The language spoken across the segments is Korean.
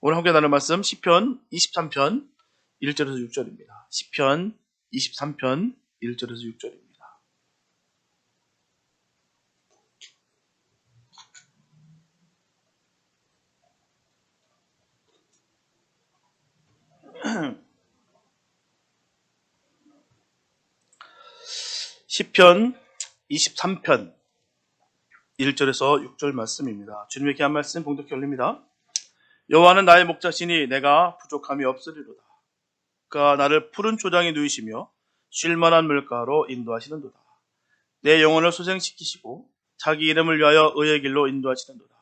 오늘 함께 나눌 말씀 시편 23편 1절에서 6절입니다. 시편 23편 1절에서 6절입니다. 시편 23편 1절에서 6절 말씀입니다. 주님의 귀한 말씀 봉독해 올립니다. 여호와는 나의 목자시니 내가 부족함이 없으리로다. 그가 나를 푸른 초장에 누이시며 쉴만한 물가로 인도하시는도다. 내 영혼을 소생시키시고 자기 이름을 위하여 의의 길로 인도하시는도다.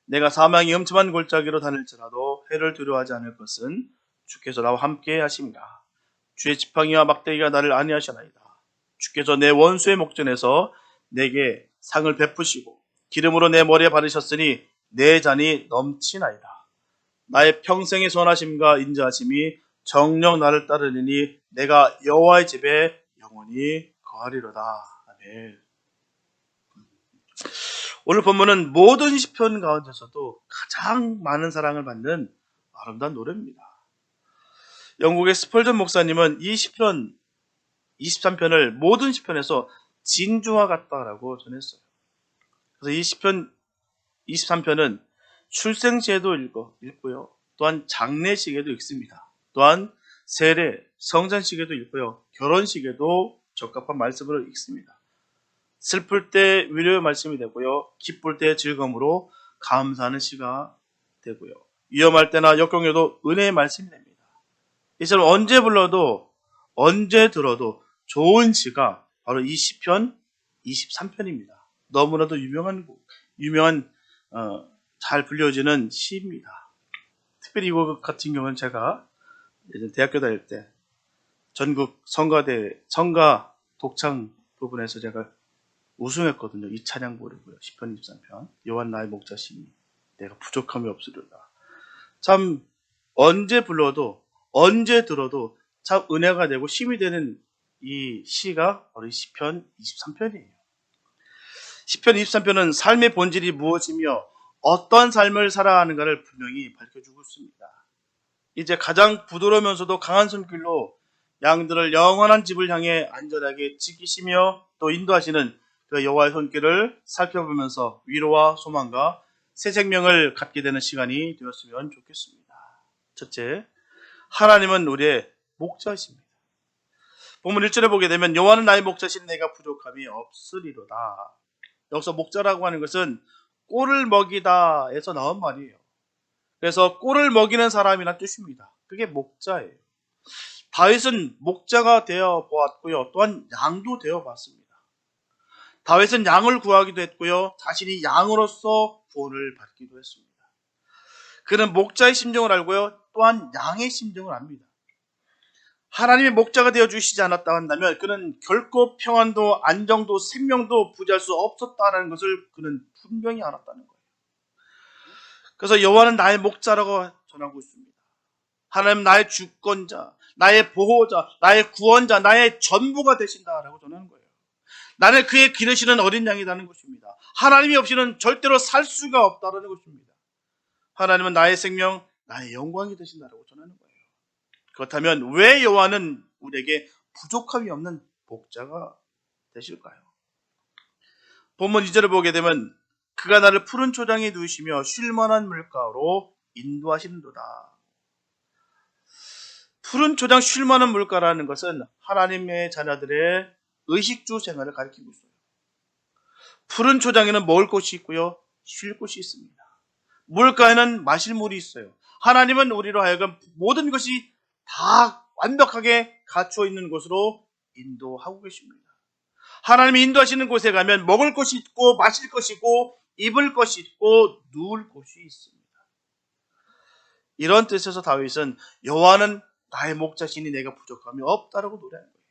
내가 사망의 음침한 골짜기로 다닐지라도 해를 두려워하지 않을 것은 주께서 나와 함께 하심이라. 주의 지팡이와 막대기가 나를 안위하시나이다. 주께서 내 원수의 목전에서 내게 상을 베푸시고 기름으로 내 머리에 바르셨으니 내 잔이 넘치나이다. 나의 평생의 선하심과 인자하심이 정녕 나를 따르리니 내가 여호와의 집에 영원히 거하리로다. 아멘. 오늘 본문은 모든 시편 가운데서도 가장 많은 사랑을 받는 아름다운 노래입니다. 영국의 스펄전 목사님은 이 시편 23편을 모든 시편에서 진주와 같다라고 전했어요. 그래서 이 시편 23편은 출생시에도 읽고요. 또한 장례식에도 읽습니다. 또한 세례, 성찬식에도 읽고요. 결혼식에도 적합한 말씀으로 읽습니다. 슬플 때 위로의 말씀이 되고요. 기쁠 때 즐거움으로 감사하는 시가 되고요. 위험할 때나 역경에도 은혜의 말씀이 됩니다. 이처럼 언제 불러도 언제 들어도 좋은 시가 바로 이 시편 23편입니다. 너무나도 유명한 잘 불려지는 시입니다. 특별히 이거 같은 경우는 제가 예전 대학교 다닐 때 전국 성가 독창 부분에서 제가 우승했거든요. 이 찬양 부르고요. 시편 23편 여호와는 나의 목자시니 내가 부족함이 없으리로다. 참 언제 불러도 언제 들어도 참 은혜가 되고 힘이 되는 이 시가 바로 이 시편 23편이에요. 시편 23편은 삶의 본질이 무엇이며 어떤 삶을 살아가는가를 분명히 밝혀주고 있습니다. 이제 가장 부드러우면서도 강한 손길로 양들을 영원한 집을 향해 안전하게 지키시며 또 인도하시는 그 여호와의 손길을 살펴보면서 위로와 소망과 새 생명을 갖게 되는 시간이 되었으면 좋겠습니다. 첫째, 하나님은 우리의 목자이십니다. 본문 1절에 보게 되면 여호와는 나의 목자신 내가 부족함이 없으리로다. 여기서 목자라고 하는 것은 꼴을 먹이다에서 나온 말이에요. 그래서 꼴을 먹이는 사람이란 뜻입니다. 그게 목자예요. 다윗은 목자가 되어 보았고요. 또한 양도 되어 봤습니다. 다윗은 양을 구하기도 했고요. 자신이 양으로서 구원을 받기도 했습니다. 그는 목자의 심정을 알고요. 또한 양의 심정을 압니다. 하나님의 목자가 되어 주시지 않았다 한다면 그는 결코 평안도 안정도 생명도 부지할 수 없었다는 것을 그는 분명히 알았다는 거예요. 그래서 여호와는 나의 목자라고 전하고 있습니다. 하나님 나의 주권자, 나의 보호자, 나의 구원자, 나의 전부가 되신다라고 전하는 거예요. 나는 그의 기르시는 어린 양이라는 것입니다. 하나님이 없이는 절대로 살 수가 없다는 것입니다. 하나님은 나의 생명, 나의 영광이 되신다라고 전하는 거예요. 그렇다면 왜 여호와는 우리에게 부족함이 없는 목자가 되실까요? 본문 2절을 보게 되면 그가 나를 푸른 초장에 누이시며 쉴만한 물가로 인도하시는도다. 푸른 초장 쉴만한 물가라는 것은 하나님의 자녀들의 의식주 생활을 가리키고 있어요. 푸른 초장에는 먹을 곳이 있고요. 쉴 곳이 있습니다. 물가에는 마실 물이 있어요. 하나님은 우리로 하여금 모든 것이 다 완벽하게 갖추어 있는 곳으로 인도하고 계십니다. 하나님이 인도하시는 곳에 가면 먹을 것이 있고 마실 것이 있고 입을 것이 있고 누울 곳이 있습니다. 이런 뜻에서 다윗은 여호와는 나의 목자시니 내가 부족함이 없다라고 노래하는 거예요.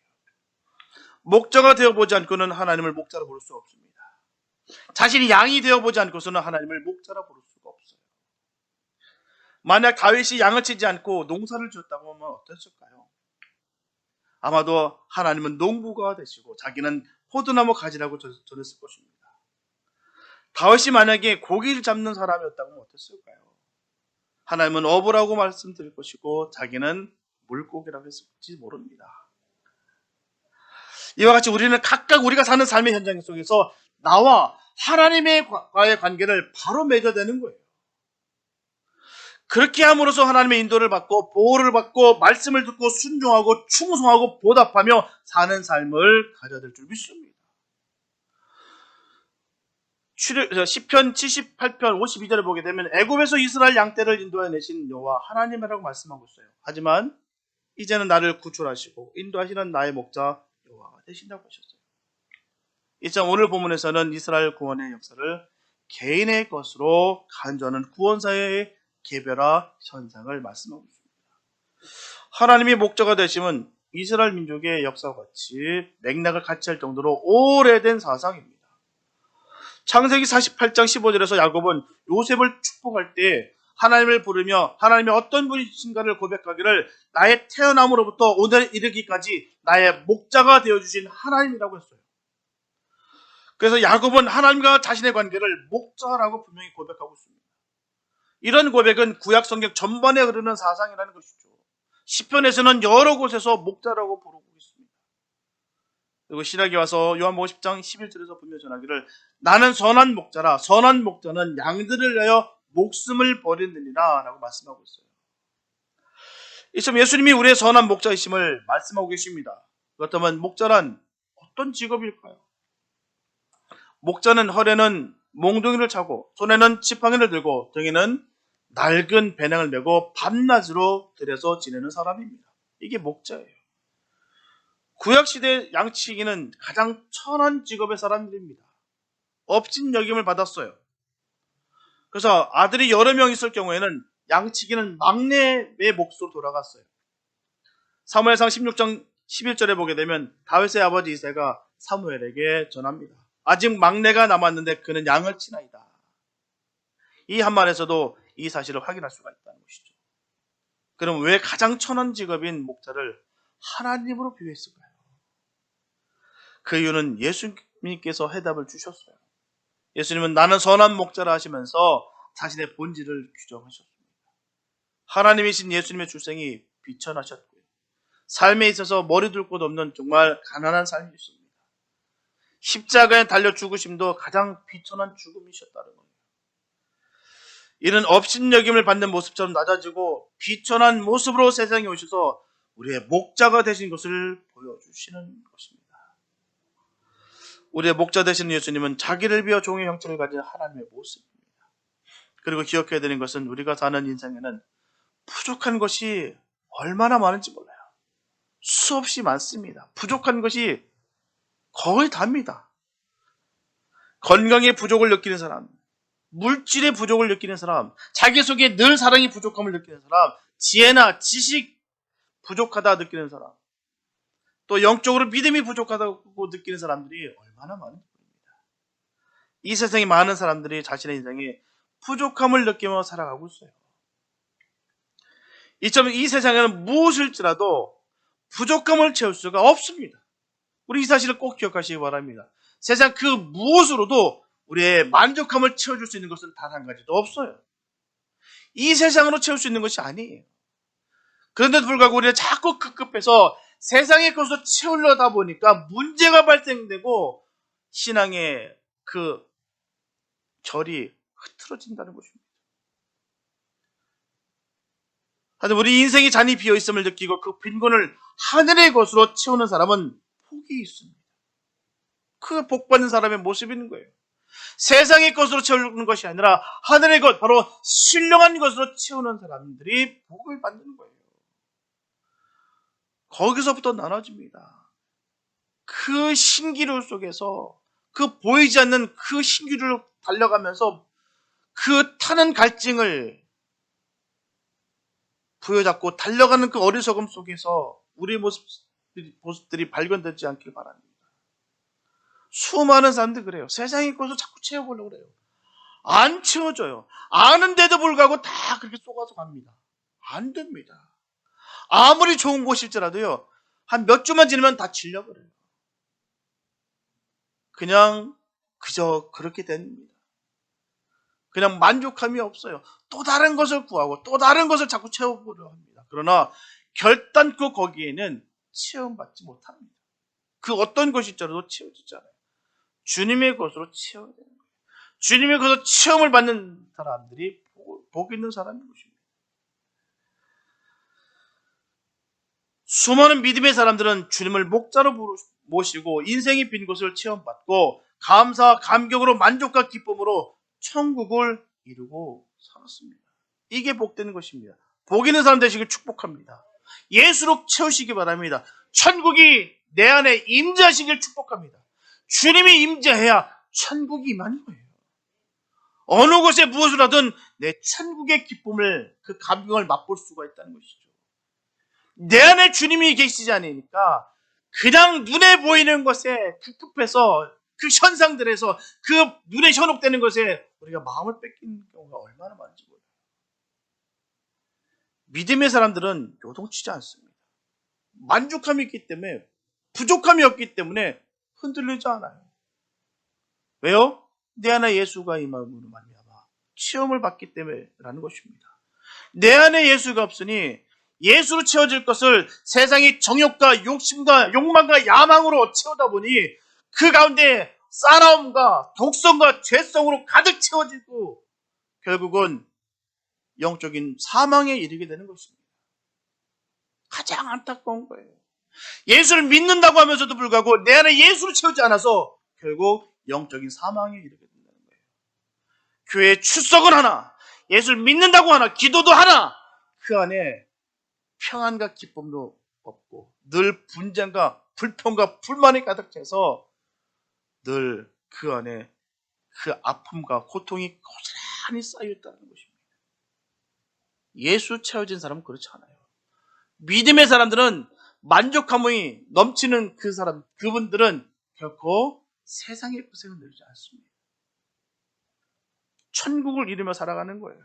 목자가 되어보지 않고는 하나님을 목자로 부를 수 없습니다. 자신이 양이 되어보지 않고서는 하나님을 목자로 부를 수가 없어요. 만약 다윗이 양을 치지 않고 농사를 지었다고 하면 어땠을까요? 아마도 하나님은 농부가 되시고 자기는 포도나무 가지라고 전했을 것입니다. 다윗이 만약에 고기를 잡는 사람이었다면 어땠을까요? 하나님은 어부라고 말씀드릴 것이고 자기는 물고기라고 했을지 모릅니다. 이와 같이 우리는 각각 우리가 사는 삶의 현장 속에서 나와 하나님과의 관계를 바로 맺어내는 거예요. 그렇게 함으로써 하나님의 인도를 받고 보호를 받고 말씀을 듣고 순종하고 충성하고 보답하며 사는 삶을 가져야 될 줄 믿습니다. 시편 78편 52절에 보게 되면 애굽에서 이스라엘 양떼를 인도해 내신 여호와 하나님이라고 말씀하고 있어요. 하지만 이제는 나를 구출하시고 인도하시는 나의 목자 여호와가 되신다고 하셨어요. 이처럼 오늘 본문에서는 이스라엘 구원의 역사를 개인의 것으로 간주하는 구원사의 개별화 현상을 말씀하고 있습니다. 하나님이 목자가 되심은 이스라엘 민족의 역사와 같이 맥락을 같이 할 정도로 오래된 사상입니다. 창세기 48장 15절에서 야곱은 요셉을 축복할 때 하나님을 부르며 하나님이 어떤 분이신가를 고백하기를 나의 태어남으로부터 오늘 이르기까지 나의 목자가 되어주신 하나님이라고 했어요. 그래서 야곱은 하나님과 자신의 관계를 목자라고 분명히 고백하고 있습니다. 이런 고백은 구약 성경 전반에 흐르는 사상이라는 것이죠. 시편에서는 여러 곳에서 목자라고 부르고 있습니다. 그리고 신약에 와서 요한복음 10장 11절에서 분명히 전하기를 나는 선한 목자라 선한 목자는 양들을 위하여 목숨을 버리느니라 라고 말씀하고 있어요. 이처럼 예수님이 우리의 선한 목자이심을 말씀하고 계십니다. 그렇다면 목자란 어떤 직업일까요? 목자는 허리에는 몽둥이를 차고 손에는 지팡이를 들고 등에는 낡은 배낭을 메고 밤낮으로 들여서 지내는 사람입니다. 이게 목자예요. 구약시대 양치기는 가장 천한 직업의 사람들입니다. 업진여김을 받았어요. 그래서 아들이 여러 명 있을 경우에는 양치기는 막내의 몫으로 돌아갔어요. 사무엘상 16장 11절에 보게 되면 다윗의 아버지 이새가 사무엘에게 전합니다. 아직 막내가 남았는데 그는 양을 치나이다. 이 한말에서도 이 사실을 확인할 수가 있다는 것이죠. 그럼 왜 가장 천한 직업인 목자를 하나님으로 비유했을까요? 그 이유는 예수님께서 해답을 주셨어요. 예수님은 나는 선한 목자라 하시면서 자신의 본질을 규정하셨습니다. 하나님이신 예수님의 출생이 비천하셨고요. 삶에 있어서 머리 둘 곳 없는 정말 가난한 삶이었습니다. 십자가에 달려 죽으심도 가장 비천한 죽음이셨다는 거예요. 이는 업신여김을 받는 모습처럼 낮아지고 비천한 모습으로 세상에 오셔서 우리의 목자가 되신 것을 보여주시는 것입니다. 우리의 목자 되시는 예수님은 자기를 비워 종의 형체를 가진 하나님의 모습입니다. 그리고 기억해야 되는 것은 우리가 사는 인생에는 부족한 것이 얼마나 많은지 몰라요. 수없이 많습니다. 부족한 것이 거의 답니다. 건강의 부족을 느끼는 사람, 물질의 부족을 느끼는 사람, 자기 속에 늘 사랑의 부족함을 느끼는 사람, 지혜나 지식 부족하다 느끼는 사람, 또 영적으로 믿음이 부족하다고 느끼는 사람들이 얼마나 많은지 모릅니다. 이 세상에 많은 사람들이 자신의 인생에 부족함을 느끼며 살아가고 있어요. 이처럼 이 세상에는 무엇일지라도 부족함을 채울 수가 없습니다. 우리 이 사실을 꼭 기억하시기 바랍니다. 세상 그 무엇으로도 우리의 만족함을 채워줄 수 있는 것은 단 한 가지도 없어요. 이 세상으로 채울 수 있는 것이 아니에요. 그런데도 불구하고 우리는 자꾸 급급해서 세상의 것으로 채우려다 보니까 문제가 발생되고 신앙의 그 결이 흐트러진다는 것입니다. 하여튼 우리 인생이 잔이 비어있음을 느끼고 그 빈곤을 하늘의 것으로 채우는 사람은 복이 있습니다. 그 복받는 사람의 모습이 있는 거예요. 세상의 것으로 채우는 것이 아니라 하늘의 것, 바로 신령한 것으로 채우는 사람들이 복을 받는 거예요. 거기서부터 나눠집니다. 그 신기루 속에서 그 보이지 않는 그 신기루를 달려가면서 그 타는 갈증을 부여잡고 달려가는 그 어리석음 속에서 우리 모습들이 발견되지 않길 바랍니다. 수많은 사람들이 그래요. 세상의 것을 자꾸 채워보려고 그래요. 안 채워져요. 아는데도 불구하고 다 그렇게 쏘가서 갑니다. 안 됩니다. 아무리 좋은 곳일지라도요, 한 몇 주만 지나면 다 질려버려요. 그냥 그저 그렇게 됩니다. 그냥 만족함이 없어요. 또 다른 것을 구하고 또 다른 것을 자꾸 채워보려 합니다. 그러나 결단코 거기에는 체험받지 못합니다. 그 어떤 것이 있더라도 채워지지 않아요. 주님의 것으로 채워야 되는 거예요. 주님의 것으로 체험을 받는 사람들이 복 있는 사람인 것입니다. 수많은 믿음의 사람들은 주님을 목자로 모시고 인생이 빈 곳을 체험받고 감사와 감격으로 만족과 기쁨으로 천국을 이루고 살았습니다. 이게 복되는 것입니다. 복 있는 사람 되시길 축복합니다. 예수로 채우시기 바랍니다. 천국이 내 안에 임재하시길 축복합니다. 주님이 임재해야 천국이 임하는 거예요. 어느 곳에 무엇을 하든 내 천국의 기쁨을, 그 감격을 맛볼 수가 있다는 것이죠. 내 안에 주님이 계시지 않으니까 그냥 눈에 보이는 것에 급급해서 그 현상들에서 그 눈에 현혹되는 것에 우리가 마음을 뺏기는 경우가 얼마나 많은지 몰라요. 믿음의 사람들은 요동치지 않습니다. 만족함이 있기 때문에, 부족함이 없기 때문에 흔들리지 않아요. 왜요? 내 안에 예수가 임함으로 말미암아 체험을 받기 때문에라는 것입니다. 내 안에 예수가 없으니 예수로 채워질 것을 세상의 정욕과 욕심과 욕망과 야망으로 채우다 보니 그 가운데 싸나움과 독성과 죄성으로 가득 채워지고 결국은 영적인 사망에 이르게 되는 것입니다. 가장 안타까운 거예요. 예수를 믿는다고 하면서도 불구하고 내 안에 예수를 채우지 않아서 결국 영적인 사망에 이르게 된다는 거예요. 교회에 출석은 하나, 예수를 믿는다고 하나, 기도도 하나, 그 안에 평안과 기쁨도 없고 늘 분쟁과 불평과 불만이 가득 차서 늘 그 안에 그 아픔과 고통이 고스란히 쌓여있다는 것입니다. 예수 채워진 사람은 그렇지 않아요. 믿음의 사람들은 만족함이 넘치는 그 사람, 그분들은 결코 세상의 고생을 누리지 않습니다. 천국을 이루며 살아가는 거예요.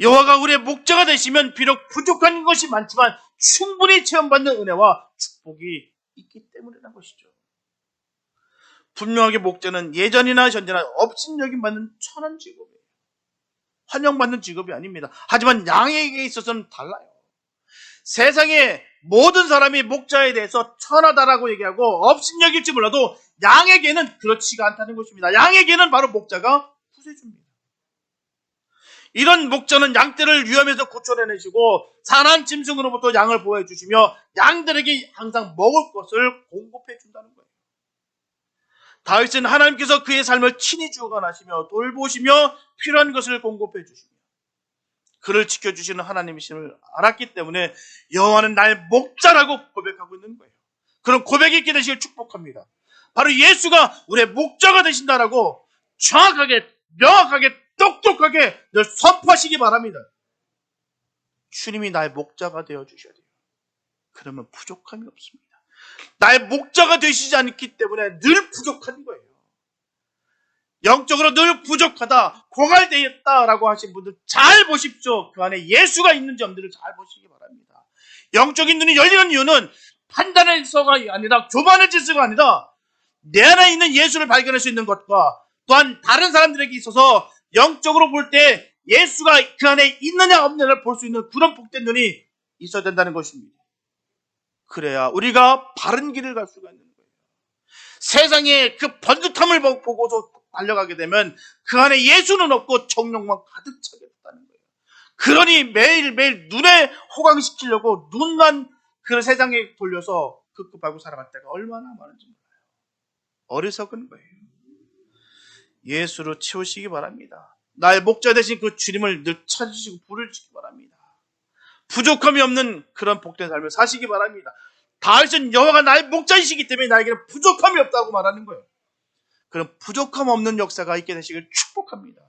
여호와가 우리의 목자가 되시면 비록 부족한 것이 많지만 충분히 체험받는 은혜와 축복이 있기 때문이라는 것이죠. 분명하게 목자는 예전이나 현재나 업신여김받는 천한 직업이에요. 환영받는 직업이 아닙니다. 하지만 양에게 있어서는 달라요. 세상에 모든 사람이 목자에 대해서 천하다라고 얘기하고 업신여길지 몰라도 양에게는 그렇지가 않다는 것입니다. 양에게는 바로 목자가 구세주입니다. 이런 목자는 양떼를 위험에서 구출해내시고 산한 짐승으로부터 양을 보호해 주시며 양들에게 항상 먹을 것을 공급해 준다는 거예요. 다윗은 하나님께서 그의 삶을 친히 주관하시며 돌보시며 필요한 것을 공급해 주시며 그를 지켜주시는 하나님이심을 알았기 때문에 여호와는 나의 목자라고 고백하고 있는 거예요. 그런 고백이 있게 되시길 축복합니다. 바로 예수가 우리의 목자가 되신다라고 정확하게, 명확하게, 똑똑하게 늘 선포하시기 바랍니다. 주님이 나의 목자가 되어주셔야 돼요. 그러면 부족함이 없습니다. 나의 목자가 되시지 않기 때문에 늘 부족한 거예요. 영적으로 늘 부족하다, 고갈되었다라고 하신 분들 잘 보십시오. 그 안에 예수가 있는 점들을 잘 보시기 바랍니다. 영적인 눈이 열리는 이유는 판단에서가 아니라 교만의 질서가 아니라 내 안에 있는 예수를 발견할 수 있는 것과 또한 다른 사람들에게 있어서 영적으로 볼 때 예수가 그 안에 있느냐 없느냐를 볼 수 있는 그런 복된 눈이 있어야 된다는 것입니다. 그래야 우리가 바른 길을 갈 수가 있는 거예요. 세상에 그 번듯함을 보고서 달려가게 되면 그 안에 예수는 없고 정욕만 가득 차게 됐다는 거예요. 그러니 매일매일 눈에 호강시키려고 눈만 그 세상에 돌려서 급급하고 살아갈 때가 얼마나 많은지 몰라요. 어리석은 거예요. 예수로 채우시기 바랍니다. 나의 목자 되신 그 주님을 늘 찾으시고 부르시기 바랍니다. 부족함이 없는 그런 복된 삶을 사시기 바랍니다. 다윗은 여호와가 나의 목자이시기 때문에 나에게는 부족함이 없다고 말하는 거예요. 그런 부족함 없는 역사가 있게 되시길 축복합니다.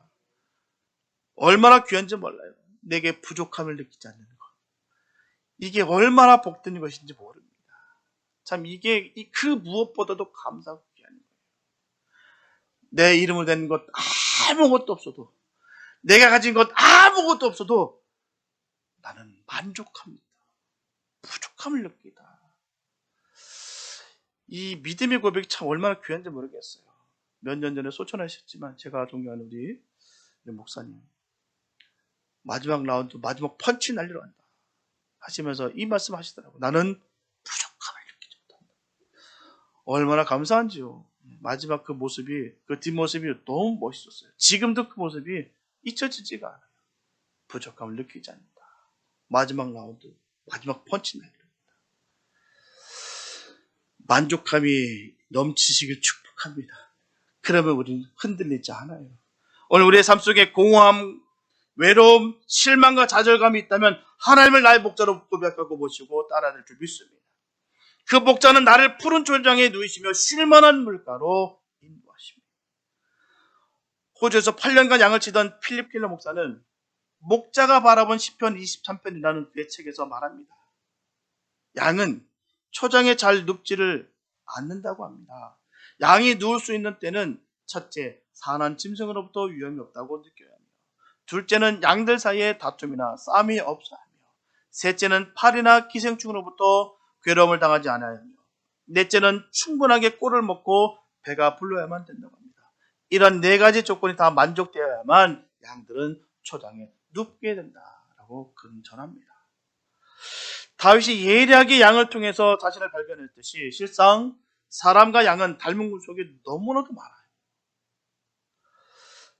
얼마나 귀한지 몰라요. 내게 부족함을 느끼지 않는 것. 이게 얼마나 복된 것인지 모릅니다. 참 이게 그 무엇보다도 감사하고 귀한 거예요. 내 이름을 댄 것 아무것도 없어도, 내가 가진 것 아무것도 없어도 나는 만족합니다. 부족함을 느끼다. 이 믿음의 고백이 참 얼마나 귀한지 모르겠어요. 몇 년 전에 소천하셨지만 제가 존경하는 우리 목사님, 마지막 라운드 마지막 펀치 날리러 간다 하시면서 이 말씀 하시더라고요. 나는 부족함을 느끼지 못한다. 얼마나 감사한지요. 마지막 그 모습이, 그 뒷모습이 너무 멋있었어요. 지금도 그 모습이 잊혀지지가 않아요. 부족함을 느끼지 않는다. 마지막 라운드 마지막 펀치 날리러 간다. 만족함이 넘치시길 축복합니다. 그러면 우리는 흔들리지 않아요. 오늘 우리의 삶 속에 공허함, 외로움, 실망과 좌절감이 있다면 하나님을 나의 목자로 고백하고 모시고 따라들 줄 믿습니다. 그 목자는 나를 푸른 초장에 누이시며 쉴만한 물가로 인도하십니다. 호주에서 8년간 양을 치던 필립 킬러 목사는 목자가 바라본 시편 23편이라는 그의 책에서 말합니다. 양은 초장에 잘 눕지를 않는다고 합니다. 양이 누울 수 있는 때는 첫째, 사나운 짐승으로부터 위험이 없다고 느껴야 합니다. 둘째는 양들 사이에 다툼이나 싸움이 없어야 하며, 셋째는 파리나 기생충으로부터 괴로움을 당하지 않아야 하며, 넷째는 충분하게 꿀을 먹고 배가 불러야만 된다고 합니다. 이런 네 가지 조건이 다 만족되어야만 양들은 초장에 눕게 된다라고 그는 전합니다. 다윗이 예리하게 양을 통해서 자신을 발견했듯이 실상 사람과 양은 닮은 것 속에 너무나도 많아요.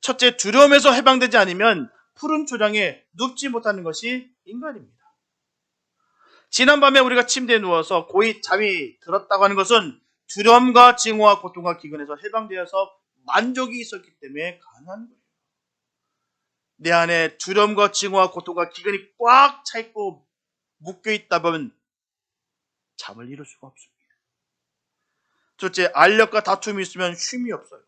첫째, 두려움에서 해방되지 않으면 푸른 초장에 눕지 못하는 것이 인간입니다. 지난밤에 우리가 침대에 누워서 고이 잠이 들었다고 하는 것은 두려움과 증오와 고통과 기근에서 해방되어서 만족이 있었기 때문에 가능한 거예요. 내 안에 두려움과 증오와 고통과 기근이 꽉 차있고 묶여있다 보면 잠을 이룰 수가 없습니다. 둘째, 알력과 다툼이 있으면 쉼이 없어요.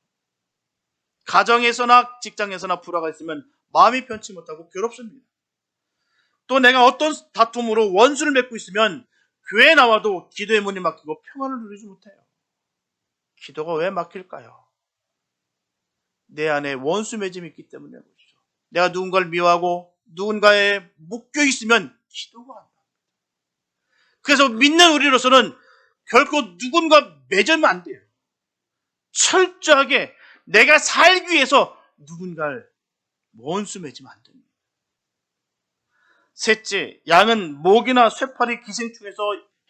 가정에서나 직장에서나 불화가 있으면 마음이 편치 못하고 괴롭습니다. 또 내가 어떤 다툼으로 원수를 맺고 있으면 교회에 나와도 기도의 문이 막히고 평안을 누리지 못해요. 기도가 왜 막힐까요? 내 안에 원수 맺음이 있기 때문에 그렇죠. 내가 누군가를 미워하고 누군가에 묶여 있으면 기도가 안 나요. 그래서 믿는 우리로서는 결코 누군가 맺으면 안 돼요. 철저하게 내가 살기 위해서 누군가를 원수 맺으면 안 됩니다. 셋째, 양은 모기나 쇠파리 기생충에서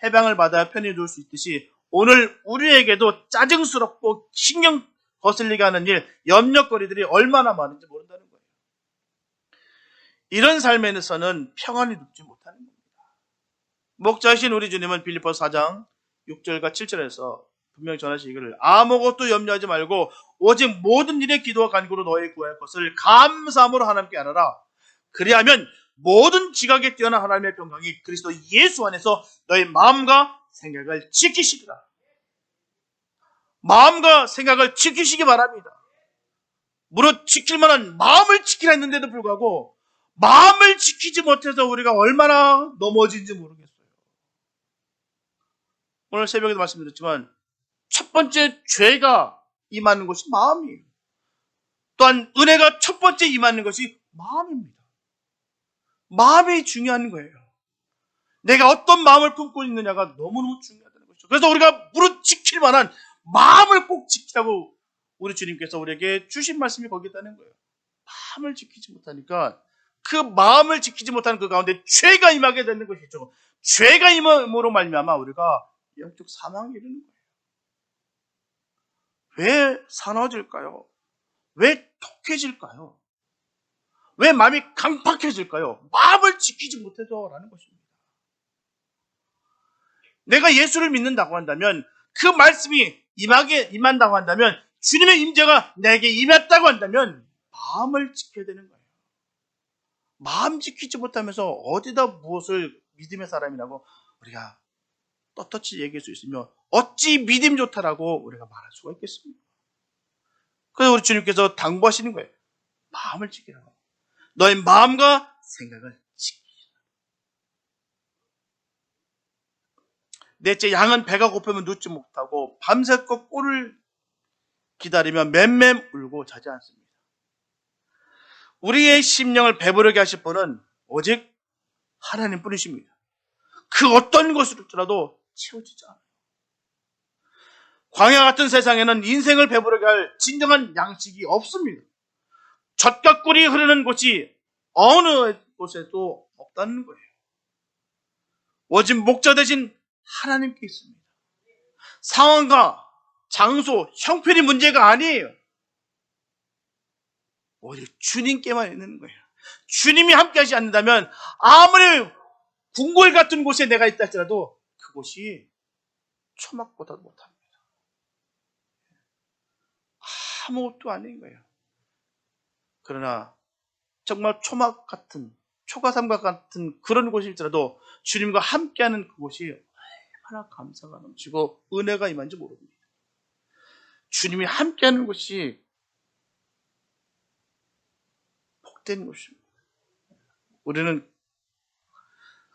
해방을 받아야 편히 누울 수 있듯이 오늘 우리에게도 짜증스럽고 신경 거슬리게 하는 일, 염려거리들이 얼마나 많은지 모른다는 거예요. 이런 삶에서는 평안히 눕지 못하는 겁니다. 목자이신 우리 주님은 빌립보서 4장 6절과 7절에서 분명히 전하시기를 아무것도 염려하지 말고 오직 모든 일에 기도와 간구로 너희 구할 것을 감사함으로 하나님께 알아라. 그리하면 모든 지각에 뛰어난 하나님의 평강이 그리스도 예수 안에서 너희 마음과 생각을 지키시리라. 마음과 생각을 지키시기 바랍니다. 무릇 지킬 만한 마음을 지키라 했는데도 불구하고 마음을 지키지 못해서 우리가 얼마나 넘어진지 모르겠어요. 오늘 새벽에도 말씀드렸지만 첫 번째 죄가 임하는 것이 마음이에요. 또한 은혜가 첫 번째 임하는 것이 마음입니다. 마음이 중요한 거예요. 내가 어떤 마음을 품고 있느냐가 너무너무 중요하다는 것이죠. 그래서 우리가 무릇 지킬 만한 마음을 꼭 지키라고 우리 주님께서 우리에게 주신 말씀이 거기 있다는 거예요. 마음을 지키지 못하니까 그 마음을 지키지 못하는 그 가운데 죄가 임하게 되는 것이죠. 죄가 임함으로 말미암아 우리가 영적 사망에 이르는 거예요. 왜 사나워질까요? 왜 독해질까요? 왜 마음이 강팍해질까요? 마음을 지키지 못해서라는 것입니다. 내가 예수를 믿는다고 한다면 그 말씀이 임한다고 한다면 주님의 임재가 내게 임했다고 한다면 마음을 지켜야 되는 거예요. 마음 지키지 못하면서 어디다 무엇을 믿음의 사람이라고 우리가 떳떳이 얘기할 수 있으며 어찌 믿음 좋다라고 우리가 말할 수가 있겠습니까? 그래서 우리 주님께서 당부하시는 거예요. 마음을 지키라고. 너의 마음과 생각을 지키라. 넷째, 양은 배가 고프면 눕지 못하고 밤새껏 꿀을 기다리며 맴맴 울고 자지 않습니다. 우리의 심령을 배부르게 하실 분은 오직 하나님 뿐이십니다. 그 어떤 것으로라도 채워지지 않아요. 광야 같은 세상에는 인생을 배부르게 할 진정한 양식이 없습니다. 젖과 꿀이 흐르는 곳이 어느 곳에도 없다는 거예요. 오직 목자 대신 하나님께 있습니다. 상황과 장소, 형편이 문제가 아니에요. 오직 주님께만 있는 거예요. 주님이 함께 하지 않는다면 아무리 궁궐 같은 곳에 내가 있다 할지라도 그곳이 초막보다 못합니다. 아무것도 아닌 거예요. 그러나 정말 초막 같은, 초가삼각 같은 그런 곳일지라도 주님과 함께하는 그곳이 얼마나 감사가 넘치고 은혜가 임한지 모릅니다. 주님이 함께하는 곳이 복된 곳입니다. 우리는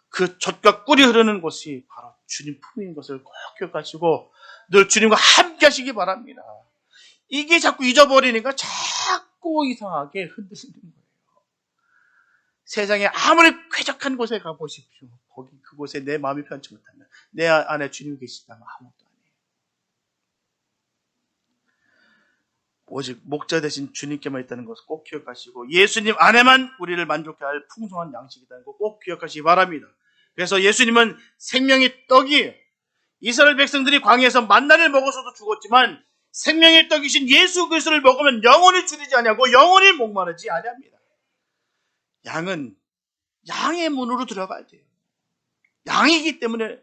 그 젖과 꿀이 흐르는 곳이 바로 주님 품인 것을 꼭 기억하시고 늘 주님과 함께 하시기 바랍니다. 이게 자꾸 잊어버리니까 자꾸 이상하게 흔들리는 거예요. 세상에 아무리 쾌적한 곳에 가보십시오. 거기 그곳에 내 마음이 편치 못하면 내 안에 주님이 계시다면 아무것도 아니에요. 오직 목자 대신 주님께만 있다는 것을 꼭 기억하시고 예수님 안에만 우리를 만족해 할 풍성한 양식이라는 것 꼭 기억하시기 바랍니다. 그래서 예수님은 생명의 떡이에요. 이스라엘 백성들이 광야에서 만나를 먹어서도 죽었지만 생명의 떡이신 예수 그리스도를 먹으면 영원히 줄이지 아니하고 영원히 목마르지 아니합니다. 양은 양의 문으로 들어가야 돼요. 양이기 때문에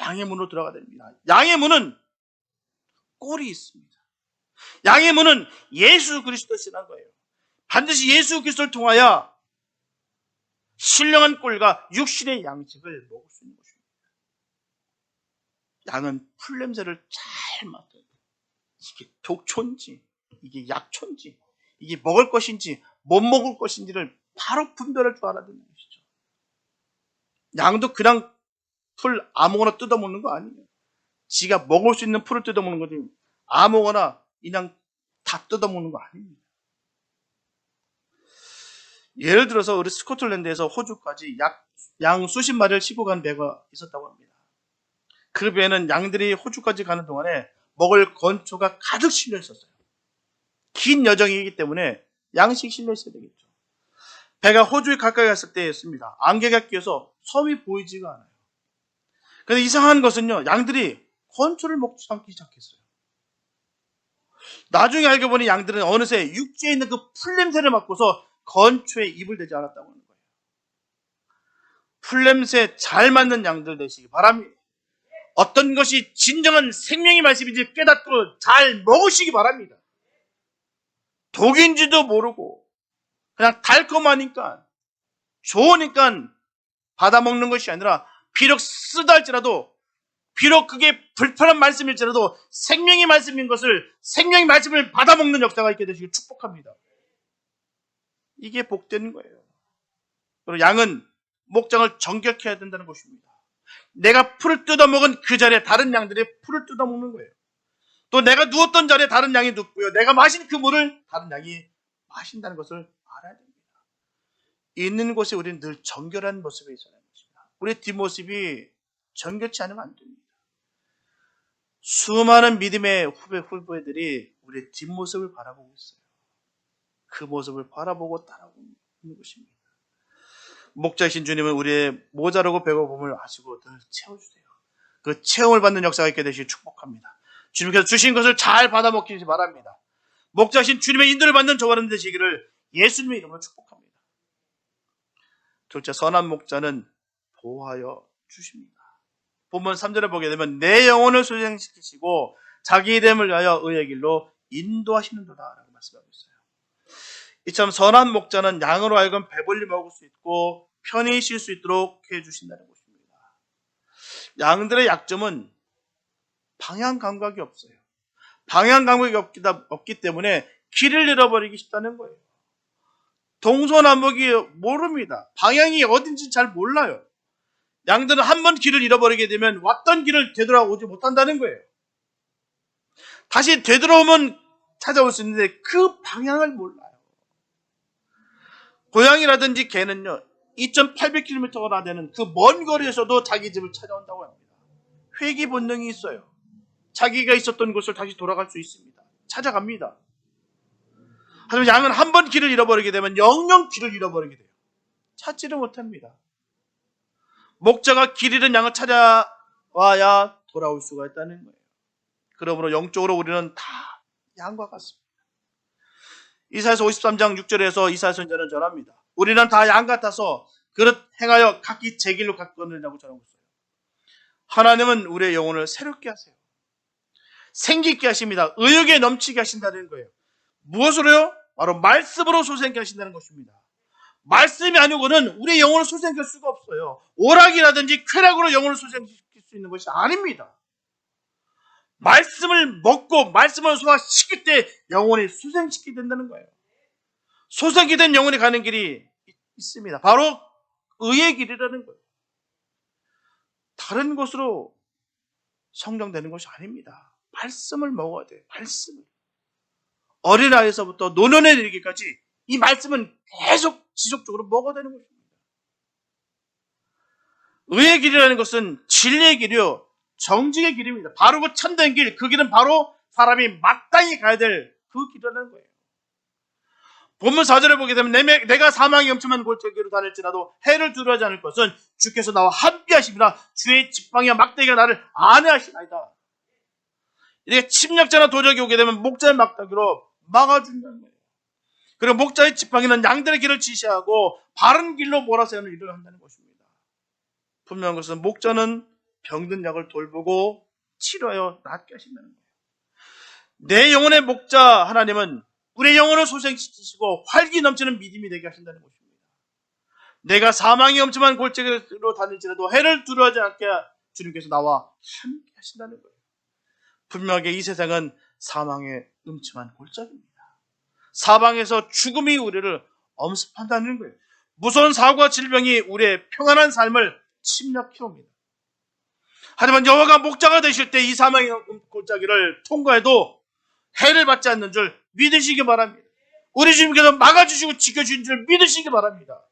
양의 문으로 들어가야 됩니다. 양의 문은 꼴이 있습니다. 양의 문은 예수 그리스도시라는 거예요. 반드시 예수 그리스도를 통하여 신령한 꼴과 육신의 양식을 먹을 수 있는 것입니다. 양은 풀냄새를 잘 맡아요. 이게 독초인지 이게 약초인지 이게 먹을 것인지 못 먹을 것인지를 바로 분별할 줄 알아야 되는 것이죠. 양도 그냥 풀 아무거나 뜯어먹는 거 아니에요. 지가 먹을 수 있는 풀을 뜯어먹는 거지 아무거나 그냥 다 뜯어먹는 거 아닙니다. 예를 들어서 우리 스코틀랜드에서 호주까지 양 수십 마리를 싣고 간 배가 있었다고 합니다. 그 배에는 양들이 호주까지 가는 동안에 먹을 건초가 가득 실려 있었어요. 긴 여정이기 때문에 양식 실려 있어야 되겠죠. 배가 호주에 가까이 갔을 때였습니다. 안개가 끼어서 섬이 보이지가 않아요. 그런데 이상한 것은요, 양들이 건초를 먹지 않기 시작했어요. 나중에 알고 보니 양들은 어느새 육지에 있는 그 풀냄새를 맡고서 건초에 입을 대지 않았다고 하는 거예요. 풀냄새 잘 맡는 양들 되시기 바랍니다. 어떤 것이 진정한 생명의 말씀인지 깨닫고 잘 먹으시기 바랍니다. 독인지도 모르고 그냥 달콤하니까 좋으니까 받아먹는 것이 아니라 비록 쓰다 할지라도 비록 그게 불편한 말씀일지라도 생명의 말씀인 것을 생명의 말씀을 받아먹는 역사가 있게 되시길 축복합니다. 이게 복되는 거예요. 그리고 양은 목장을 정결케 해야 된다는 것입니다. 내가 풀을 뜯어먹은 그 자리에 다른 양들이 풀을 뜯어먹는 거예요. 또 내가 누웠던 자리에 다른 양이 눕고요. 내가 마신 그 물을 다른 양이 마신다는 것을 알아야 됩니다. 있는 곳에 우리는 늘 정결한 모습에 있어야 하는 것입니다. 우리 뒷모습이 정결치 않으면 안 됩니다. 수많은 믿음의 후배들이 우리의 뒷모습을 바라보고 있어요. 그 모습을 바라보고 따라오고 있는 것입니다. 목자이신 주님은 우리의 모자라고 배고픔을 아시고 늘 채워주세요. 그 체험을 받는 역사가 있게 되시길 축복합니다. 주님께서 주신 것을 잘 받아 먹기를 바랍니다. 목자이신 주님의 인도를 받는 저와 여러분 되시기를 예수님의 이름으로 축복합니다. 둘째, 선한 목자는 보호하여 주십니다. 본문 3절에 보게 되면 내 영혼을 소생시키시고 자기 이름을 위하여 의의 길로 인도하시는도다 라고 말씀하고 있어요. 이처럼 선한 목자는 양으로 하여금 배불리 먹을 수 있고 편히 쉴 수 있도록 해주신다는 것입니다. 양들의 약점은 방향 감각이 없어요. 방향 감각이 없기 때문에 길을 잃어버리기 쉽다는 거예요. 동서남북이 모릅니다. 방향이 어딘지 잘 몰라요. 양들은 한 번 길을 잃어버리게 되면 왔던 길을 되돌아오지 못한다는 거예요. 다시 되돌아오면 찾아올 수 있는데 그 방향을 몰라요. 고양이라든지 개는요, 2,800km가 되는 그 먼 거리에서도 자기 집을 찾아온다고 합니다. 회귀 본능이 있어요. 자기가 있었던 곳을 다시 돌아갈 수 있습니다. 찾아갑니다. 하지만 양은 한 번 길을 잃어버리게 되면 영영 길을 잃어버리게 돼요. 찾지를 못합니다. 목자가 길 잃은 양을 찾아와야 돌아올 수가 있다는 거예요. 그러므로 영적으로 우리는 다 양과 같습니다. 이사야서 53장 6절에서 이사야 선지자는 전합니다. 우리는 다 양 같아서 그릇 행하여 각기 제 길로 가거느냐고 전하고 있어요. 하나님은 우리의 영혼을 새롭게 하세요. 생기 있게 하십니다. 의욕에 넘치게 하신다는 거예요. 무엇으로요? 바로 말씀으로 소생케 하신다는 것입니다. 말씀이 아니고는 우리의 영혼을 소생할 수가 없어요. 오락이라든지 쾌락으로 영혼을 소생시킬 수 있는 것이 아닙니다. 말씀을 먹고 말씀을 소화시킬 때 영혼이 소생시키게 된다는 거예요. 소생이 된 영혼이 가는 길이 있습니다. 바로 의의 길이라는 거예요. 다른 것으로 성장되는 것이 아닙니다. 말씀을 먹어야 돼요. 말씀을. 어린아이에서부터 노년에 이르기까지 이 말씀은 계속 지속적으로 먹어야 되는 것입니다. 의의 길이라는 것은 진리의 길이요, 정직의 길입니다. 바르고 참된 길, 그 길은 바로 사람이 마땅히 가야 될 그 길이라는 거예요. 본문 4절을 보게 되면 내가 사망이 엄청난 골짜기로 다닐지라도 해를 두려워하지 않을 것은 주께서 나와 함께하심이라 주의 지팡이와 막대기가 나를 안위하시나이다. 이렇게 침략자나 도적이 오게 되면 목자의 막대기로 막아준다는 거예요. 그리고 목자의 지팡이는 양들의 길을 지시하고 바른 길로 몰아세우는 일을 한다는 것입니다. 분명한 것은 목자는 병든 약을 돌보고 치료하여 낫게 하신다는 거예요. 내 영혼의 목자 하나님은 우리의 영혼을 소생시키시고 활기 넘치는 믿음이 되게 하신다는 것입니다. 내가 사망이 엄청난 골짜기로 다닐지라도 해를 두려워하지 않게 주님께서 나와 함께 하신다는 거예요. 분명하게 이 세상은 사망의 음침한 골짜기입니다. 사방에서 죽음이 우리를 엄습한다는 거예요. 무서운 사고와 질병이 우리의 평안한 삶을 침략해 옵니다. 하지만 여호와가 목자가 되실 때 이 사망의 골짜기를 통과해도 해를 받지 않는 줄 믿으시기 바랍니다. 우리 주님께서 막아주시고 지켜주신 줄 믿으시기 바랍니다.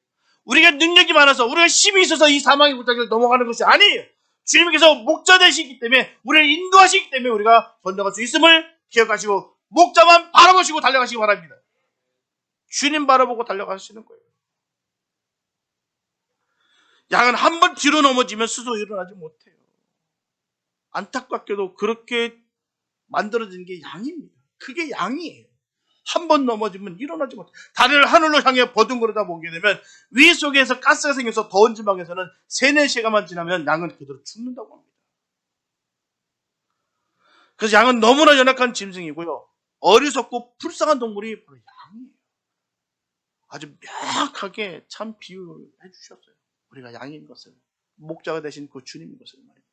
우리가 능력이 많아서 우리가 힘이 있어서 이 사망의 골짜기를 넘어가는 것이 아니에요. 주님께서 목자 되시기 때문에 우리를 인도하시기 때문에 우리가 건너갈 수 있음을 기억하시고 목자만 바라보시고 달려가시기 바랍니다. 주님 바라보고 달려가시는 거예요. 양은 한 번 뒤로 넘어지면 스스로 일어나지 못해요. 안타깝게도 그렇게 만들어진 게 양입니다. 그게 양이에요. 한 번 넘어지면 일어나지 못해요. 다리를 하늘로 향해 버둥거리다 보게 되면 위 속에서 가스가 생겨서 더운 지방에서는 3-4시간만 지나면 양은 그대로 죽는다고 합니다. 그래서 양은 너무나 연약한 짐승이고요. 어리석고 불쌍한 동물이 바로 양이에요. 아주 명확하게 참 비유해 주셨어요. 우리가 양인 것을, 목자가 되신 그 주님인 것을 말입니다.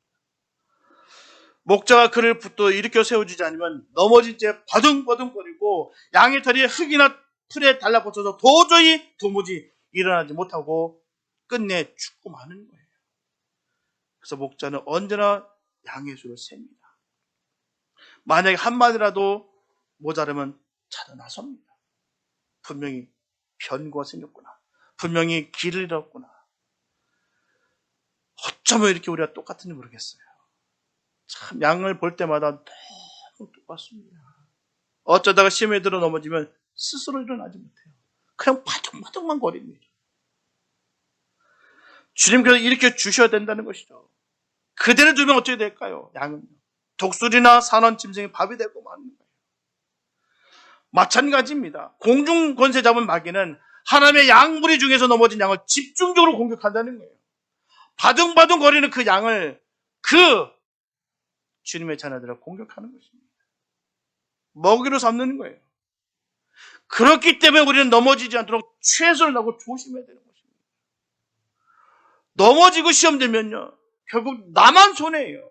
목자가 그를 붙들어 일으켜 세워주지 않으면 넘어진 채 바둥바둥거리고 양의 털이 흙이나 풀에 달라붙어서 도무지 일어나지 못하고 끝내 죽고 마는 거예요. 그래서 목자는 언제나 양의 수를 셉니다. 만약에 한 마디라도 모자르면 찾아 나섭니다. 분명히 변고가 생겼구나. 분명히 길을 잃었구나. 어쩌면 이렇게 우리가 똑같은지 모르겠어요. 참 양을 볼 때마다 너무 똑같습니다. 어쩌다가 심에 들어 넘어지면 스스로 일어나지 못해요. 그냥 바둥바둥만 거립니다. 주님께서 이렇게 주셔야 된다는 것이죠. 그대로 두면 어떻게 될까요? 양은 독수리나 산원 짐승의 밥이 되고 마는 거예요. 마찬가지입니다. 공중 권세 잡은 마귀는 하나님의 양무리 중에서 넘어진 양을 집중적으로 공격한다는 거예요. 바둥바둥 거리는 그 양을 주님의 자녀들을 공격하는 것입니다. 먹이로 삼는 거예요. 그렇기 때문에 우리는 넘어지지 않도록 최선을 다하고 조심해야 되는 것입니다. 넘어지고 시험 들면요, 결국 나만 손해예요.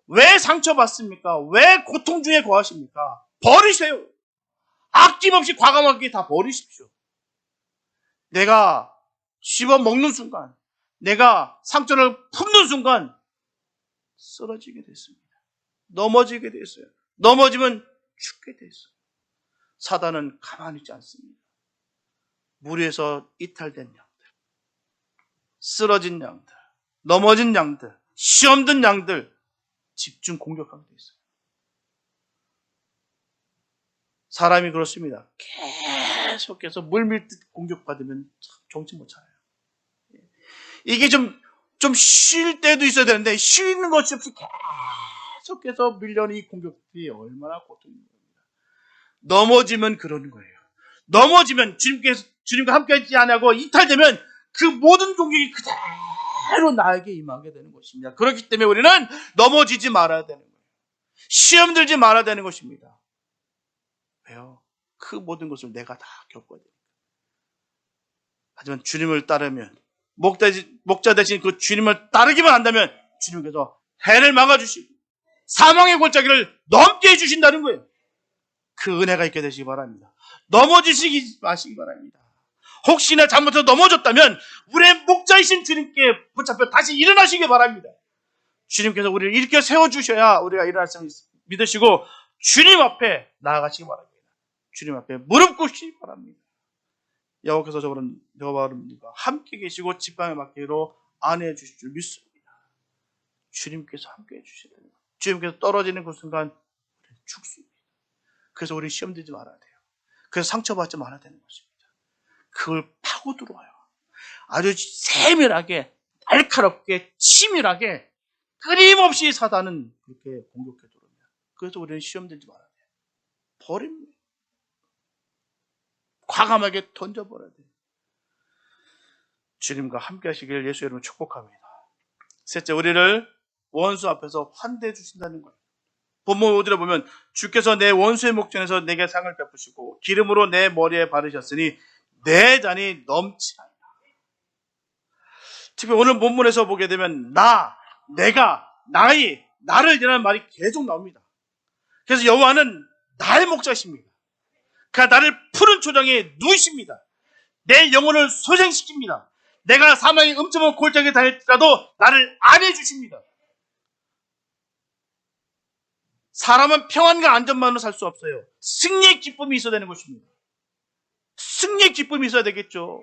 왜 상처받습니까? 왜 고통 중에 거하십니까? 버리세요. 아낌없이 과감하게 다 버리십시오. 내가 씹어먹는 순간, 내가 상처를 품는 순간 쓰러지게 됐습니다. 넘어지게 됐어요. 넘어지면 죽게 됐어요. 사단은 가만히 있지 않습니다. 물 위에서 이탈된 양들, 쓰러진 양들, 넘어진 양들, 시험든 양들 집중 공격하게 돼 있어요. 사람이 그렇습니다. 계속해서 물밀듯 공격받으면 정신 못 차려요. 이게 좀 쉴 때도 있어야 되는데 쉬는 것이 없이 계속해서 밀려오는 이 공격들이 얼마나 고통입니다. 넘어지면 그러는 거예요. 넘어지면 주님과 함께하지 않고 이탈되면 그 모든 공격이 그대로 나에게 임하게 되는 것입니다. 그렇기 때문에 우리는 넘어지지 말아야 되는 거예요. 시험 들지 말아야 되는 것입니다. 왜요? 그 모든 것을 내가 다 겪어야 돼요. 하지만 주님을 따르면 목자 대신 그 주님을 따르기만 한다면 주님께서 해를 막아주시고 사망의 골짜기를 넘게 해주신다는 거예요. 그 은혜가 있게 되시기 바랍니다. 넘어지시기 마시기 바랍니다. 혹시나 잘못해서 넘어졌다면 우리의 목자이신 주님께 붙잡혀 다시 일어나시기 바랍니다. 주님께서 우리를 일으켜 세워주셔야 우리가 일어날 수 믿으시고 주님 앞에 나아가시기 바랍니다. 주님 앞에 무릎 꿇시기 바랍니다. 여호와께서 저와 함께 계시고 지팡이 맞기로 안해 주실 줄 믿습니다. 주님께서 함께 해주셔야 됩니다. 주님께서 떨어지는 그 순간 우리는 죽습니다. 그래서 우리 시험 들지 말아야 돼요. 그래서 상처받지 말아야 되는 것입니다. 그걸 파고 들어와요. 아주 세밀하게, 날카롭게, 치밀하게, 끊임없이 사단은 그렇게 공격해 들어옵니다. 그래서 우리는 시험 들지 말아야 돼요. 버립니다. 과감하게 던져버려야 돼요. 주님과 함께 하시길 예수 이름으로 축복합니다. 셋째, 우리를 원수 앞에서 환대해 주신다는 거예요. 본문 5절에 보면 주께서 내 원수의 목전에서 내게 상을 베푸시고 기름으로 내 머리에 바르셨으니 내 잔이 넘치나이다. 특히 오늘 본문에서 보게 되면 내가, 나를 이라는 말이 계속 나옵니다. 그래서 여호와는 나의 목자십니다. 그가 나를 푸른 초장에 누이십니다. 내 영혼을 소생시킵니다. 내가 사망의 음침한 골짜기에 다닐지라도 나를 안해 주십니다. 사람은 평안과 안전만으로 살 수 없어요. 승리의 기쁨이 있어야 되는 것입니다. 승리의 기쁨이 있어야 되겠죠.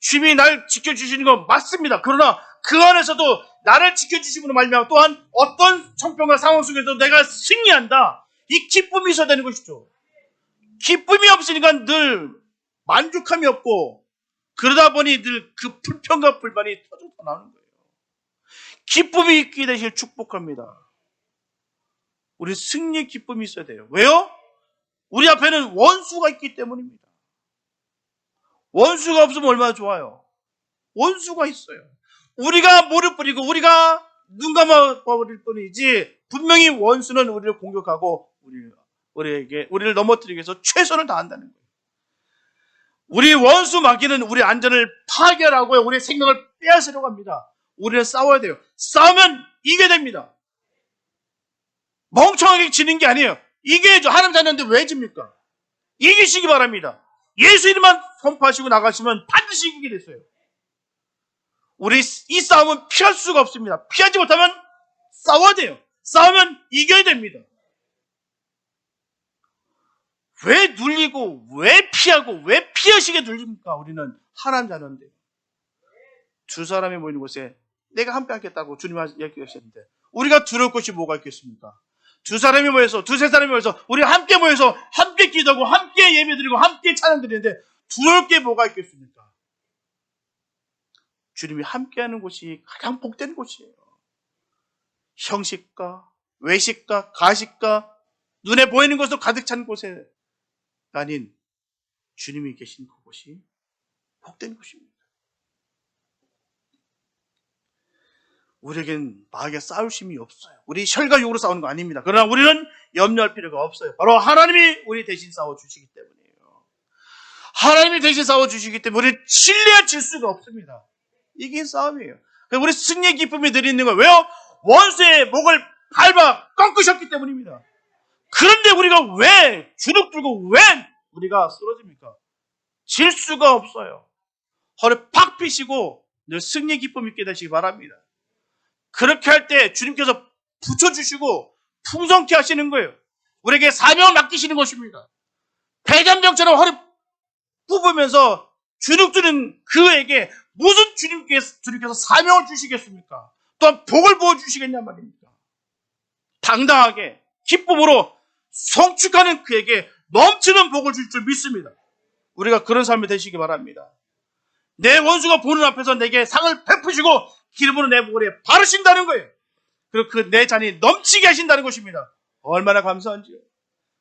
주님이 날 지켜주시는 건 맞습니다. 그러나 그 안에서도 나를 지켜주심으로 말미암아 또한 어떤 청평과 상황 속에서 내가 승리한다. 이 기쁨이 있어야 되는 것이죠. 기쁨이 없으니까 늘 만족함이 없고 그러다 보니 늘 그 불평과 불만이 터져서 나오는 거예요. 기쁨이 있게 되실 축복합니다. 우리 승리의 기쁨이 있어야 돼요. 왜요? 우리 앞에는 원수가 있기 때문입니다. 원수가 없으면 얼마나 좋아요. 원수가 있어요. 우리가 모를 뿐이고 우리가 눈 감아버릴 뿐이지 분명히 원수는 우리를 공격하고 우리를 넘어뜨리기 위해서 최선을 다한다는 거예요. 우리 원수 마귀는 우리 안전을 파괴하고 우리의 생명을 빼앗으려고 합니다. 우리는 싸워야 돼요. 싸우면 이겨야 됩니다. 멍청하게 지는 게 아니에요. 이겨야죠. 하나님 자녀인데 왜 집니까? 이기시기 바랍니다. 예수 이름만 선포하시고 나가시면 반드시 이기게 됐어요. 우리 이 싸움은 피할 수가 없습니다. 피하지 못하면 싸워야 돼요. 싸우면 이겨야 됩니다. 왜 눌리고 왜 피하고 왜 피하시게 눌립니까? 우리는 하나님 자녀인데 두 사람이 모이는 곳에 내가 함께 하겠다고 주님 얘기하셨는데 우리가 두려울 것이 뭐가 있겠습니까? 두세 사람이 모여서 우리 함께 모여서 함께 기도하고 함께 예배드리고 함께 찬양드리는데 두려울 게 뭐가 있겠습니까? 주님이 함께하는 곳이 가장 복된 곳이에요. 형식과 외식과 가식과 눈에 보이는 것도 가득 찬 곳에 아닌 주님이 계신 그곳이 복된 곳입니다. 우리에겐 마귀가 싸울 힘이 없어요. 우리 혈과 육으로 싸우는 거 아닙니다. 그러나 우리는 염려할 필요가 없어요. 바로 하나님이 우리 대신 싸워주시기 때문이에요. 하나님이 대신 싸워주시기 때문에 우리는 신뢰할 질수가 없습니다. 이게 싸움이에요. 우리 승리의 기쁨이 드리는 거예요. 왜요? 원수의 목을 밟아 꺾으셨기 때문입니다. 그런데 우리가 왜 주눅 들고 왜 우리가 쓰러집니까? 질 수가 없어요. 허리 팍 펴시고 늘 승리의 기쁨 있게 되시기 바랍니다. 그렇게 할 때 주님께서 붙여주시고 풍성케 하시는 거예요. 우리에게 사명을 맡기시는 것입니다. 대장병처럼 허리 뽑으면서 주눅 드는 그에게 무슨 주님께서 사명을 주시겠습니까? 또한 복을 부어주시겠냐 말입니다. 당당하게 기쁨으로 성축하는 그에게 넘치는 복을 줄 줄 믿습니다. 우리가 그런 삶이 되시기 바랍니다. 내 원수가 보는 앞에서 내게 상을 베푸시고 기름으로 내 머리에 바르신다는 거예요. 그리고 그 내 잔이 넘치게 하신다는 것입니다. 얼마나 감사한지요.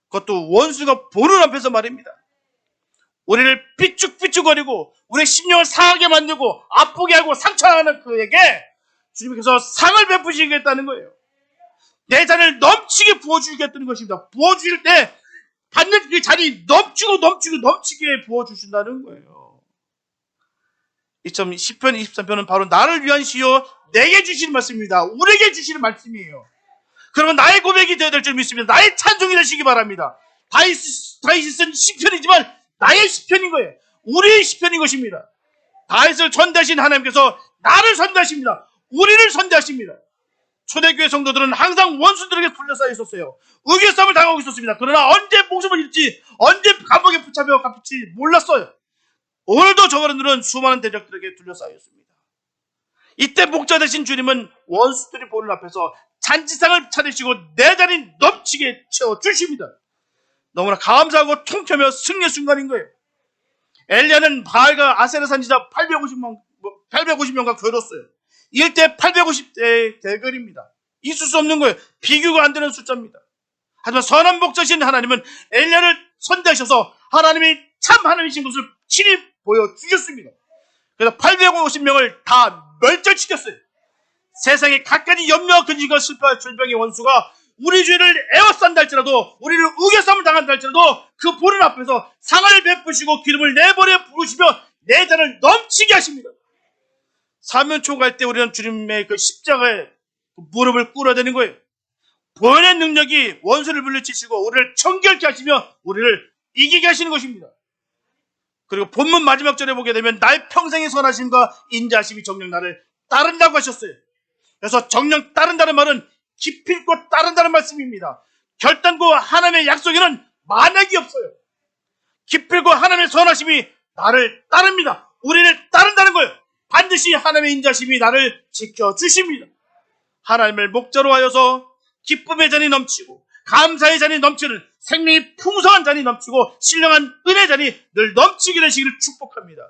그것도 원수가 보는 앞에서 말입니다. 우리를 삐죽삐죽거리고 우리의 심령을 상하게 만들고 아프게 하고 상처하는 그에게 주님께서 상을 베푸시겠다는 거예요. 내 잔을 넘치게 부어주시겠다는 것입니다. 부어주실 때 받는 그 잔이 넘치게 부어주신다는 거예요. 10편 23편은 바로 나를 위한 시요 내게 주시는 말씀입니다. 우리에게 주시는 말씀이에요. 그러면 나의 고백이 되어야 될 줄 믿습니다. 나의 찬송이 되시기 바랍니다. 다윗이 쓴 시편이지만 나의 시편인 거예요. 우리의 시편인 것입니다. 다윗을 선대하신 하나님께서 나를 선대하십니다. 우리를 선대하십니다. 초대교회 성도들은 항상 원수들에게 둘러싸여 있었어요. 의결싸움을 당하고 있었습니다. 그러나 언제 목숨을 잃지, 언제 감옥에 붙잡혀 갚을지 몰랐어요. 오늘도 저들은 수많은 대적들에게 둘러싸여 있습니다. 이때 목자 되신 주님은 원수들이 보는 앞에서 잔치상을 차리시고 내 잔이 넘치게 채워주십니다. 너무나 감사하고 통쾌하며 승리의 순간인 거예요. 엘리야는 바알과 아세라 선지자 850명과 겨뤘어요. 1대 850대의 대결입니다. 있을 수 없는 거예요. 비교가 안 되는 숫자입니다. 하지만 선한 목자신 하나님은 엘리야를 선대하셔서 하나님이 참 하나님이신 것을 친히 보여주셨습니다. 그래서 850명을 다 멸절시켰어요. 세상에 각가지 염려와 근심과 실패와 질병의 원수가 우리 죄를 에워싼다 할지라도, 우리를 우겨싸움을 당한다 할지라도 그 보는 앞에서 상을 베푸시고 기름을 내 머리에 부으시며 내 잔을 넘치게 하십니다. 사면초 갈 때 우리는 주님의 그 십자가에 무릎을 꿇어야 되는 거예요. 보혈의 능력이 원수를 물리치시고 우리를 정결케 하시며 우리를 이기게 하시는 것입니다. 그리고 본문 마지막 절에 보게 되면 나의 평생의 선하심과 인자하심이 정녕 나를 따른다고 하셨어요. 그래서 정녕 따른다는 말은 기필코 따른다는 말씀입니다. 결단코 하나님의 약속에는 만약이 없어요. 기필코 하나님의 선하심이 나를 따릅니다. 우리를 따른다는 거예요. 반드시 하나님의 인자심이 나를 지켜주십니다. 하나님을 목자로 하여서 기쁨의 잔이 넘치고 감사의 잔이 넘치는 생명이 풍성한 잔이 넘치고 신령한 은혜의 잔이 늘 넘치게 되시기를 축복합니다.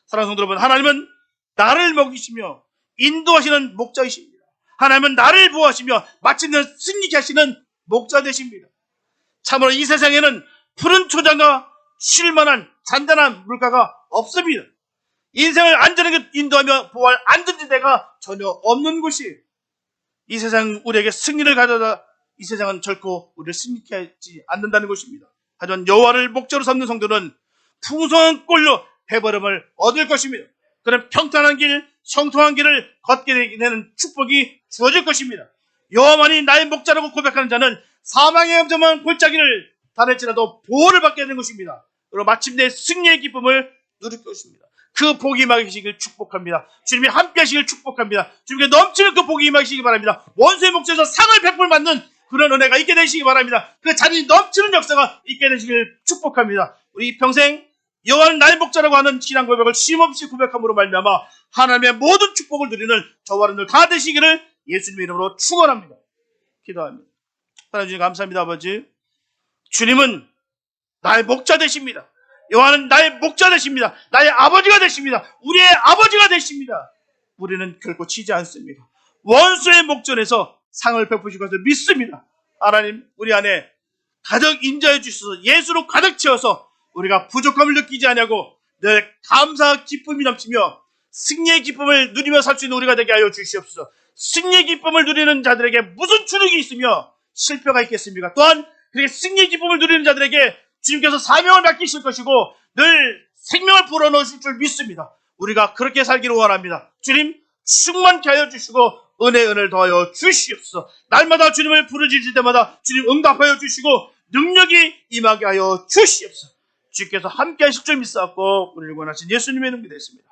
사랑하는 성도 여러분, 하나님은 나를 먹이시며 인도하시는 목자이십니다. 하나님은 나를 보호하시며 마침내 승리케 하시는 목자 되십니다. 참으로 이 세상에는 푸른 초장과 쉴만한 잔잔한 물가가 없습니다. 인생을 안전하게 인도하며 보호할 안전한 데가 전혀 없는 곳이 이 세상 우리에게 승리를 가져다 이 세상은 결코 우리를 승리케 하지 않는다는 것입니다. 하지만 여호와를 목자로 삼는 성도는 풍성한 꼴로 배부름을 얻을 것입니다. 그런 평탄한 길, 형통한 길을 걷게 되는 축복이 주어질 것입니다. 여호와만이 나의 목자라고 고백하는 자는 사망의 엄정한 골짜기를 달할지라도 보호를 받게 되는 것입니다. 그리고 마침내 승리의 기쁨을 누릴 것입니다. 그 복이 임하시길 축복합니다. 주님이 함께 하시길 축복합니다. 주님께 넘치는 그 복이 임하시기 바랍니다. 원수의 목자에서 상을 베풀 받는 그런 은혜가 있게 되시기 바랍니다. 그 잔이 넘치는 역사가 있게 되시길 축복합니다. 우리 평생 여호와는 나의 목자라고 하는 신앙 고백을 쉼없이 고백함으로 말미암아 하나님의 모든 축복을 누리는 저와 여러분들 다 되시기를 예수님의 이름으로 축원합니다. 기도합니다. 하나님 주님 감사합니다. 아버지, 주님은 나의 목자 되십니다. 여호와는 나의 목자 되십니다. 나의 아버지가 되십니다. 우리의 아버지가 되십니다. 우리는 결코 지지 않습니다. 원수의 목전에서 상을 베푸실 것을 믿습니다. 하나님, 우리 안에 가득 인자해 주셔서 예수로 가득 채워서 우리가 부족함을 느끼지 않냐고 늘 감사와 기쁨이 넘치며 승리의 기쁨을 누리며 살 수 있는 우리가 되게 하여 주시옵소서. 승리의 기쁨을 누리는 자들에게 무슨 주눅이 있으며 실패가 있겠습니까? 또한 그렇게 승리의 기쁨을 누리는 자들에게 주님께서 사명을 맡기실 것이고 늘 생명을 불어넣으실 줄 믿습니다. 우리가 그렇게 살기를 원합니다. 주님, 충만케 하여 주시고 은혜를 더하여 주시옵소서. 날마다 주님을 부르짖을 때마다 주님 응답하여 주시고 능력이 임하게 하여 주시옵소서. 주께서 함께 하실 줄 믿사옵고 오늘 권하신 예수님의 이름으로 기도했습니다.